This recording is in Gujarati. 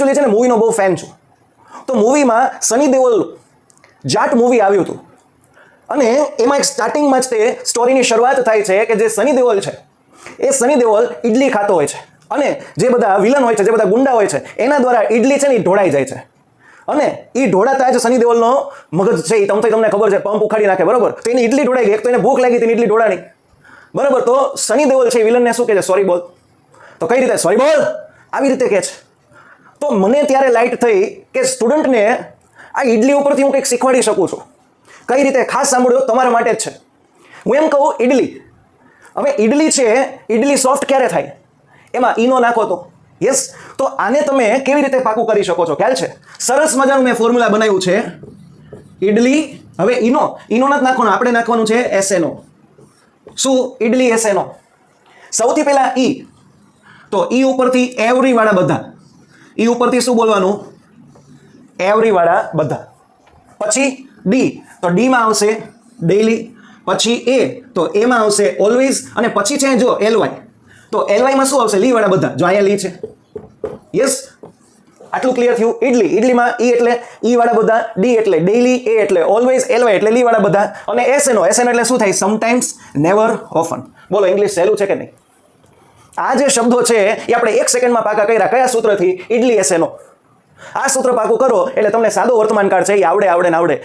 એકચ્યુઅલી છે ને મૂવીનો બહુ ફેન છું. તો મૂવીમાં સની દેઓલ જાટ મૂવી આવ્યું હતું અને એમાં એક સ્ટાર્ટિંગમાં જ તે સ્ટોરીની શરૂઆત થાય છે કે જે સની દેઓલ છે એ સની દેઓલ ઇડલી ખાતો હોય છે અને જે બધા વિલન હોય છે, જે બધા ગુંડા હોય છે, એના દ્વારા ઇડલી છે ને એ ઢોળાઈ જાય છે અને એ ઢોળાતા જ સની દેઓલનો મગજ છે એ તમને ખબર છે પંપ ઉખાડી નાખે, બરાબર? તો એની ઇડલી ઢોળાઈ ગઈ. એક તો એને ભૂખ લાગી, તેની ઇડલી ઢોળાણી, બરાબર? તો સની દેઓલ છે વિલનને શું કહે છે? સોરી બોલ. તો કઈ રીતે સોરી બોલ આવી રીતે કહે છે. તો મને ત્યારે લાઇટ થઈ કે સ્ટુડન્ટને આ ઇડલી ઉપરથી હું કંઈક શીખવાડી શકું છું. કઈ રીતે? ખાસ સાંભળ્યો, તમારા માટે જ છે. હું એમ કહું ઇડલી. હવે ઇડલી છે, ઇડલી સોફ્ટ ક્યારે થાય? એમાં ઈનો નાખો તો. યસ. તો આને તમે કેવી રીતે પાકું કરી શકો છો ખ્યાલ છે? સરસ મજાનું મેં ફોર્મ્યુલા બનાવ્યું છે. ઇડલી, હવે ઈનો નથી નાખવાનું, આપણે નાખવાનું છે એસએનઓ. શું? ઇડલી એસએનઓ. સૌથી પહેલા ઈ, તો ઈ ઉપરથી એવરી વાળા બધા. ઈ ઉપરથી શું બોલવાનું? એવરી વાળા બધા. પછી ડી, તો ડીમાં આવશે ડેઈલી. પછી એ, તો એમાં આવશે ઓલવેઝ. અને પછી છે જો એલવાય, તો એલવાયમાં શું આવશે? લી વાળા બધા. જો અહીંયા લી છે. યસ, આટલું ક્લિયર થયું. ઇડલીમાં ઈ એટલે ઈ વાળા બધા, ડી એટલે ડેઈલી, એ એટલે ઓલવેઝ, એલવાય એટલે લી વાળા બધા, અને એસએનઓ એટલે શું થાય? Sometimes, never, often. બોલો ઇંગ્લિશ સહેલું છે કે નહીં? આ જે શબ્દો છે એ આપણે 1 સેકન્ડમાં પાકા કર્યા. કયા સૂત્રથી? ઇડલી એસએનઓ. આ સૂત્ર પાકું કરો એટલે તમને સાદો વર્તમાનકાળ છે એ આવડે.